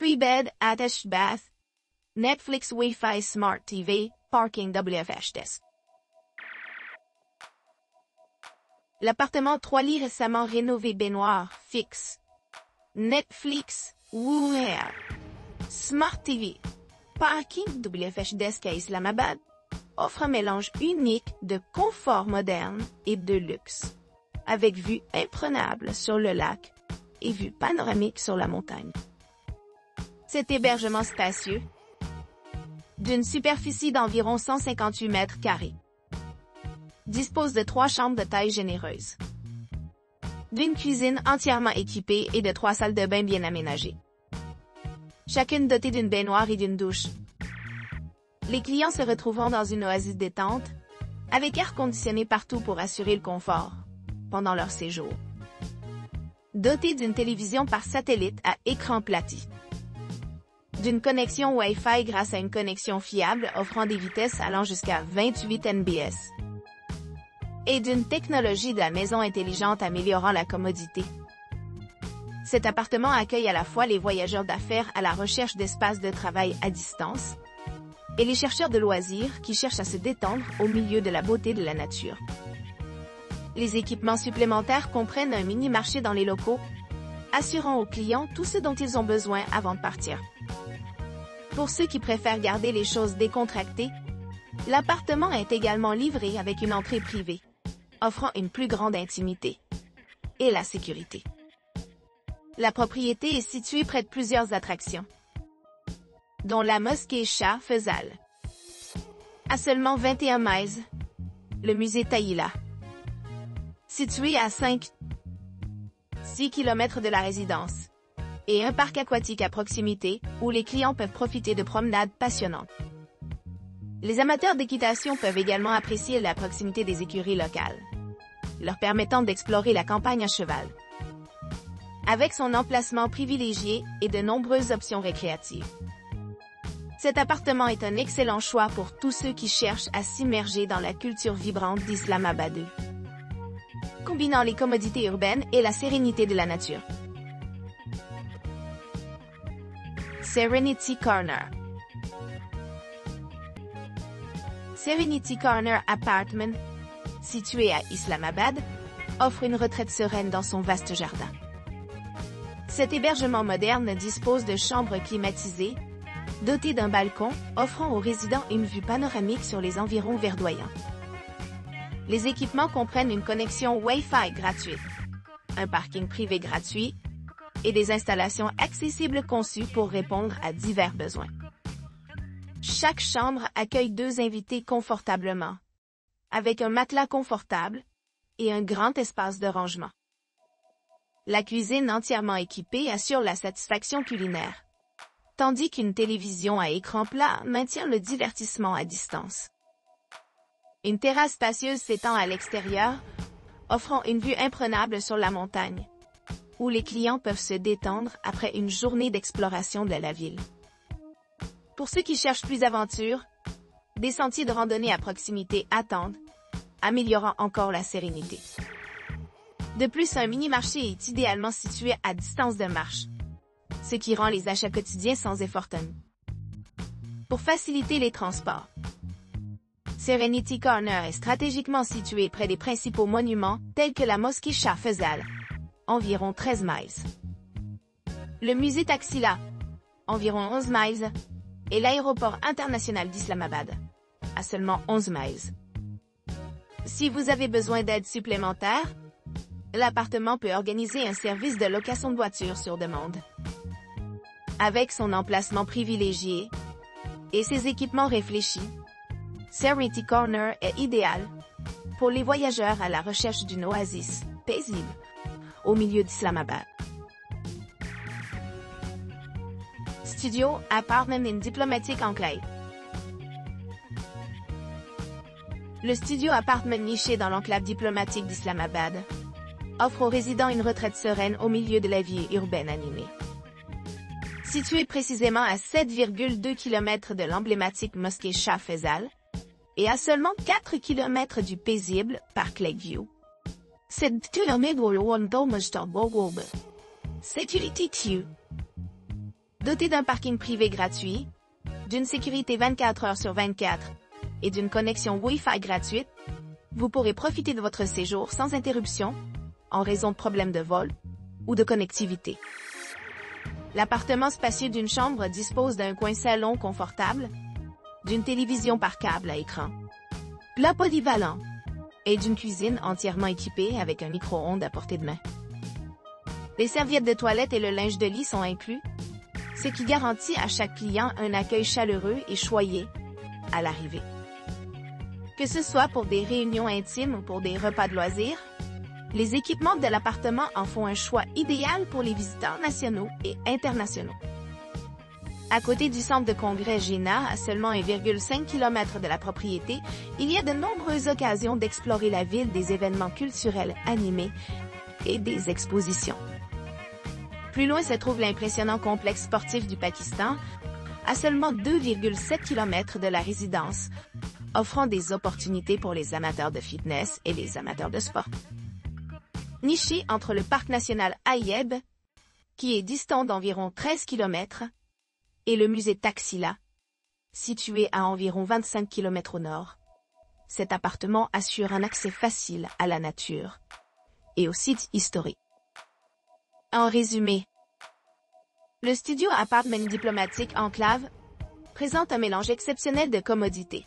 3-bed attached bath, Netflix Wi-Fi Smart TV, parking WFH desk. L'appartement 3 lits récemment rénové baignoire fixe, Netflix, Woohoo, Smart TV, parking WFH desk à Islamabad, offre un mélange unique de confort moderne et de luxe, avec vue imprenable sur le lac et vue panoramique sur la montagne. Cet hébergement spacieux, d'une superficie d'environ 158 mètres carrés, dispose de 3 chambres de taille généreuse, d'une cuisine entièrement équipée et de 3 salles de bain bien aménagées, chacune dotée d'une baignoire et d'une douche. Les clients se retrouveront dans une oasis détente, avec air conditionné partout pour assurer le confort pendant leur séjour. Doté d'une télévision par satellite à écran plati, d'une connexion Wi-Fi grâce à une connexion fiable offrant des vitesses allant jusqu'à 28 Mbps, et d'une technologie de la maison intelligente améliorant la commodité. Cet appartement accueille à la fois les voyageurs d'affaires à la recherche d'espaces de travail à distance et les chercheurs de loisirs qui cherchent à se détendre au milieu de la beauté de la nature. Les équipements supplémentaires comprennent un mini-marché dans les locaux, assurant aux clients tout ce dont ils ont besoin avant de partir. Pour ceux qui préfèrent garder les choses décontractées, l'appartement est également livré avec une entrée privée, offrant une plus grande intimité et la sécurité. La propriété est située près de plusieurs attractions, dont la mosquée Shah Faisal. À seulement 21 miles, le musée Taïla, situé à 6 km de la résidence, et un parc aquatique à proximité où les clients peuvent profiter de promenades passionnantes. Les amateurs d'équitation peuvent également apprécier la proximité des écuries locales, leur permettant d'explorer la campagne à cheval. Avec son emplacement privilégié et de nombreuses options récréatives, cet appartement est un excellent choix pour tous ceux qui cherchent à s'immerger dans la culture vibrante d'Islamabad, combinant les commodités urbaines et la sérénité de la nature. Serenity Corner. Serenity Corner Apartment, situé à Islamabad, offre une retraite sereine dans son vaste jardin. Cet hébergement moderne dispose de chambres climatisées, dotées d'un balcon, offrant aux résidents une vue panoramique sur les environs verdoyants. Les équipements comprennent une connexion Wi-Fi gratuite, un parking privé gratuit, et des installations accessibles conçues pour répondre à divers besoins. Chaque chambre accueille 2 invités confortablement, avec un matelas confortable et un grand espace de rangement. La cuisine entièrement équipée assure la satisfaction culinaire, tandis qu'une télévision à écran plat maintient le divertissement à distance. Une terrasse spacieuse s'étend à l'extérieur, offrant une vue imprenable sur la montagne, où les clients peuvent se détendre après une journée d'exploration de la ville. Pour ceux qui cherchent plus d'aventure, des sentiers de randonnée à proximité attendent, améliorant encore la sérénité. De plus, un mini-marché est idéalement situé à distance de marche, ce qui rend les achats quotidiens sans effort tenu. Pour faciliter les transports, Serenity Corner est stratégiquement situé près des principaux monuments tels que la mosquée Shah Faisal, environ 13 miles, le musée Taxila, environ 11 miles, et l'aéroport international d'Islamabad, à seulement 11 miles. Si vous avez besoin d'aide supplémentaire, l'appartement peut organiser un service de location de voitures sur demande. Avec son emplacement privilégié et ses équipements réfléchis, Serenity Corner est idéal pour les voyageurs à la recherche d'une oasis paisible au milieu d'Islamabad. Studio Apartment in Diplomatic Enclave. Le studio Apartment niché dans l'enclave diplomatique d'Islamabad offre aux résidents une retraite sereine au milieu de la vie urbaine animée. Situé précisément à 7,2 km de l'emblématique mosquée Shah Faisal et à seulement 4 km du paisible parc Lakeview, Security Q. Doté d'un parking privé gratuit, d'une sécurité 24 heures sur 24 et d'une connexion Wi-Fi gratuite, vous pourrez profiter de votre séjour sans interruption en raison de problèmes de vol ou de connectivité. L'appartement spacieux d'une chambre dispose d'un coin salon confortable, d'une télévision par câble à écran, plat polyvalent et d'une cuisine entièrement équipée avec un micro-ondes à portée de main. Les serviettes de toilette et le linge de lit sont inclus, ce qui garantit à chaque client un accueil chaleureux et choyé à l'arrivée. Que ce soit pour des réunions intimes ou pour des repas de loisirs, les équipements de l'appartement en font un choix idéal pour les visiteurs nationaux et internationaux. À côté du centre de congrès Géna, à seulement 1,5 km de la propriété, il y a de nombreuses occasions d'explorer la ville, des événements culturels animés et des expositions. Plus loin se trouve l'impressionnant complexe sportif du Pakistan, à seulement 2,7 km de la résidence, offrant des opportunités pour les amateurs de fitness et les amateurs de sport. Niché entre le parc national Ayeb, qui est distant d'environ 13 km, et le musée Taxila, situé à environ 25 km au nord, cet appartement assure un accès facile à la nature et aux sites historiques. En résumé, le studio Apartment diplomatique Enclave présente un mélange exceptionnel de commodité,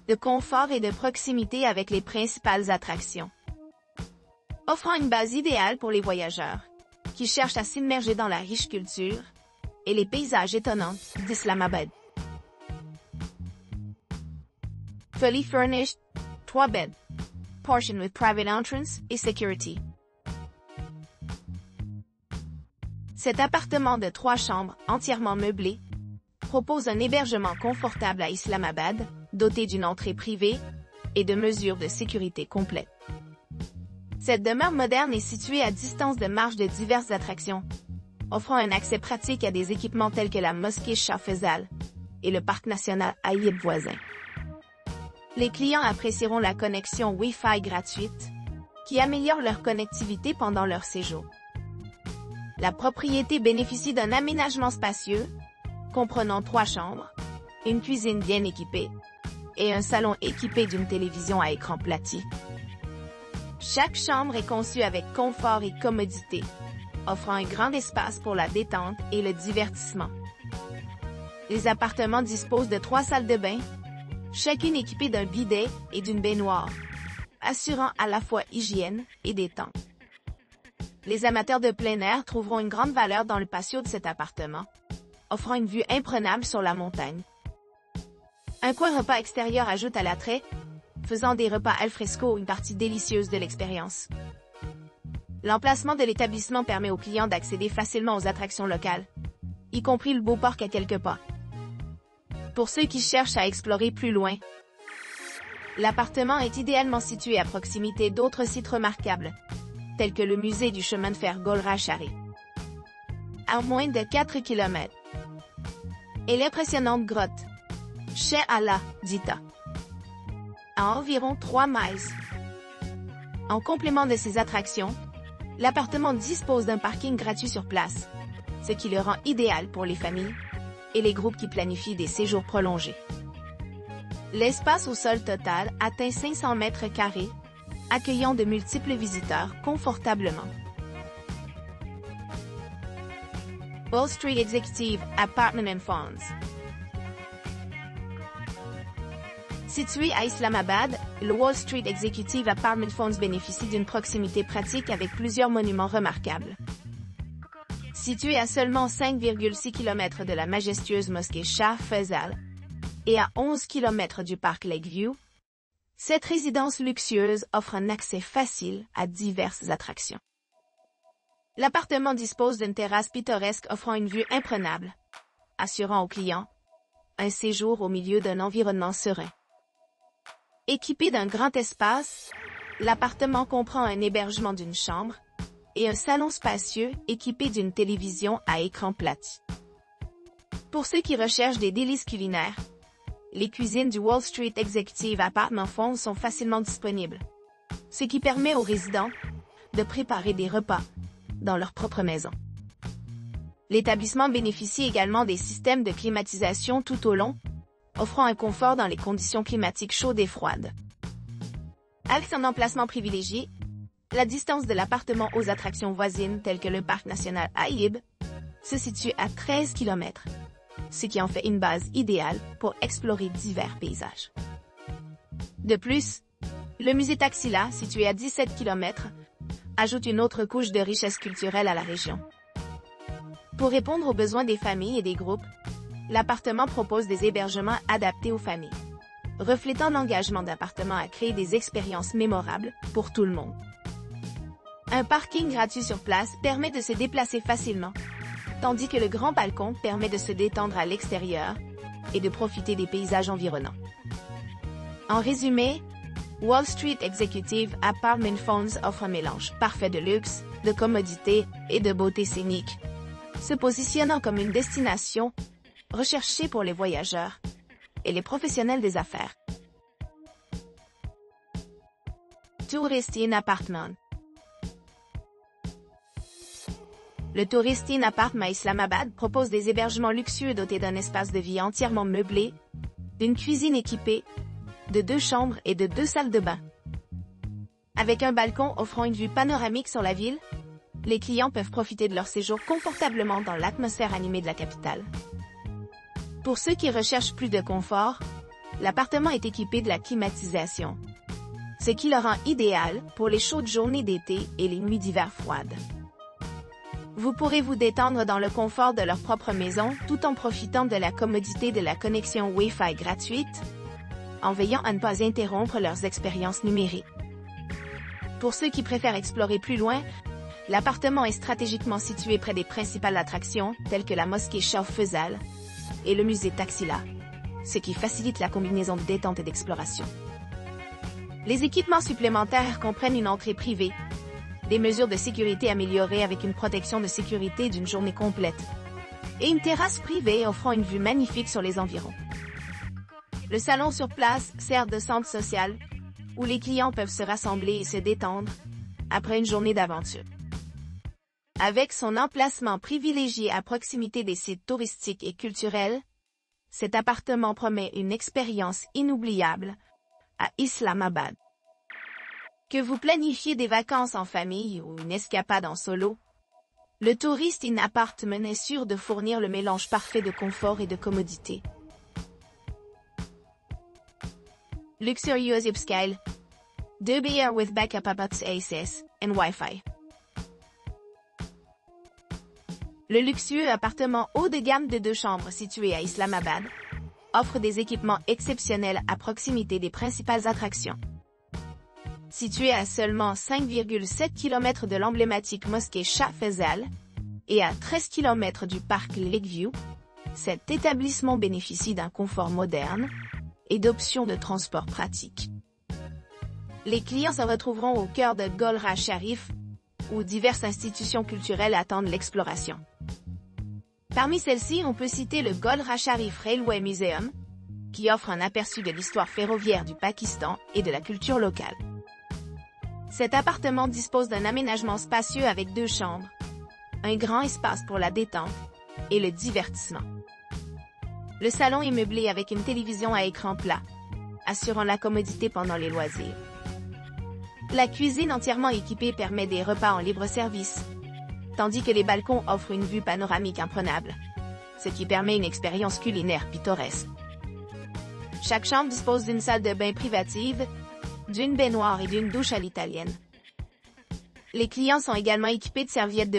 de confort et de proximité avec les principales attractions, offrant une base idéale pour les voyageurs qui cherchent à s'immerger dans la riche culture et les paysages étonnants d'Islamabad. Fully furnished, 3 beds, portion with private entrance et security. Cet appartement de 3 chambres entièrement meublé propose un hébergement confortable à Islamabad, doté d'une entrée privée et de mesures de sécurité complètes. Cette demeure moderne est située à distance de marche de diverses attractions, offrant un accès pratique à des équipements tels que la mosquée Shah Faisal et le parc national Ayeb voisin. Les clients apprécieront la connexion Wi-Fi gratuite, qui améliore leur connectivité pendant leur séjour. La propriété bénéficie d'un aménagement spacieux, comprenant 3 chambres, une cuisine bien équipée et un salon équipé d'une télévision à écran plati. Chaque chambre est conçue avec confort et commodité, offrant un grand espace pour la détente et le divertissement. Les appartements disposent de 3 salles de bain, chacune équipée d'un bidet et d'une baignoire, assurant à la fois hygiène et détente. Les amateurs de plein air trouveront une grande valeur dans le patio de cet appartement, offrant une vue imprenable sur la montagne. Un coin repas extérieur ajoute à l'attrait, faisant des repas al fresco une partie délicieuse de l'expérience. L'emplacement de l'établissement permet aux clients d'accéder facilement aux attractions locales, y compris le Beau-Parc à quelques pas. Pour ceux qui cherchent à explorer plus loin, l'appartement est idéalement situé à proximité d'autres sites remarquables, tels que le musée du chemin de fer Golra-Shari, à moins de 4 km, et l'impressionnante grotte Chez Allah Dita, à environ 3 miles. En complément de ces attractions, l'appartement dispose d'un parking gratuit sur place, ce qui le rend idéal pour les familles et les groupes qui planifient des séjours prolongés. L'espace au sol total atteint 500 mètres carrés, accueillant de multiples visiteurs confortablement. Wall Street Executive Apartment and Funds. Situé à Islamabad, le Wall Street Executive Apartment Funds bénéficie d'une proximité pratique avec plusieurs monuments remarquables. Situé à seulement 5,6 km de la majestueuse mosquée Shah Faisal et à 11 km du parc Lakeview, cette résidence luxueuse offre un accès facile à diverses attractions. L'appartement dispose d'une terrasse pittoresque offrant une vue imprenable, assurant aux clients un séjour au milieu d'un environnement serein. Équipé d'un grand espace, l'appartement comprend un hébergement d'une chambre et un salon spacieux équipé d'une télévision à écran plati. Pour ceux qui recherchent des délices culinaires, les cuisines du Wall Street Executive Apartment Funds sont facilement disponibles, ce qui permet aux résidents de préparer des repas dans leur propre maison. L'établissement bénéficie également des systèmes de climatisation tout au long, offrant un confort dans les conditions climatiques chaudes et froides. Avec son emplacement privilégié, la distance de l'appartement aux attractions voisines telles que le parc national Aïb se situe à 13 km, ce qui en fait une base idéale pour explorer divers paysages. De plus, le musée Taxila, situé à 17 km, ajoute une autre couche de richesse culturelle à la région. Pour répondre aux besoins des familles et des groupes, l'appartement propose des hébergements adaptés aux familles, reflétant l'engagement d'appartement à créer des expériences mémorables pour tout le monde. Un parking gratuit sur place permet de se déplacer facilement, tandis que le grand balcon permet de se détendre à l'extérieur et de profiter des paysages environnants. En résumé, Wall Street Executive Apartment Funds offre un mélange parfait de luxe, de commodité et de beauté scénique, se positionnant comme une destination recherchée pour les voyageurs et les professionnels des affaires. Tourist in Apartment. Le Tourist in Apartment à Islamabad propose des hébergements luxueux dotés d'un espace de vie entièrement meublé, d'une cuisine équipée, de 2 chambres et de 2 salles de bain. Avec un balcon offrant une vue panoramique sur la ville, les clients peuvent profiter de leur séjour confortablement dans l'atmosphère animée de la capitale. Pour ceux qui recherchent plus de confort, l'appartement est équipé de la climatisation, ce qui le rend idéal pour les chaudes journées d'été et les nuits d'hiver froides. Vous pourrez vous détendre dans le confort de leur propre maison tout en profitant de la commodité de la connexion Wi-Fi gratuite, en veillant à ne pas interrompre leurs expériences numériques. Pour ceux qui préfèrent explorer plus loin, l'appartement est stratégiquement situé près des principales attractions telles que la mosquée Shah Faisal et le musée Taxila, ce qui facilite la combinaison de détente et d'exploration. Les équipements supplémentaires comprennent une entrée privée, des mesures de sécurité améliorées avec une protection de sécurité d'une journée complète, et une terrasse privée offrant une vue magnifique sur les environs. Le salon sur place sert de centre social, où les clients peuvent se rassembler et se détendre après une journée d'aventure. Avec son emplacement privilégié à proximité des sites touristiques et culturels, cet appartement promet une expérience inoubliable à Islamabad. Que vous planifiez des vacances en famille ou une escapade en solo, le Tourist in Apartment est sûr de fournir le mélange parfait de confort et de commodité. Luxurious upscale, 2 BR with backup about access and Wi-Fi. Le luxueux appartement haut de gamme de 2 chambres situé à Islamabad offre des équipements exceptionnels à proximité des principales attractions. Situé à seulement 5,7 km de l'emblématique mosquée Shah Faisal et à 13 km du parc Lakeview, cet établissement bénéficie d'un confort moderne et d'options de transport pratiques. Les clients se retrouveront au cœur de Golra Sharif, où diverses institutions culturelles attendent l'exploration. Parmi celles-ci, on peut citer le Golra Sharif Railway Museum, qui offre un aperçu de l'histoire ferroviaire du Pakistan et de la culture locale. Cet appartement dispose d'un aménagement spacieux avec 2 chambres, un grand espace pour la détente et le divertissement. Le salon est meublé avec une télévision à écran plat, assurant la commodité pendant les loisirs. La cuisine entièrement équipée permet des repas en libre-service, tandis que les balcons offrent une vue panoramique imprenable, ce qui permet une expérience culinaire pittoresque. Chaque chambre dispose d'une salle de bain privative, d'une baignoire et d'une douche à l'italienne. Les clients sont également équipés de serviettes de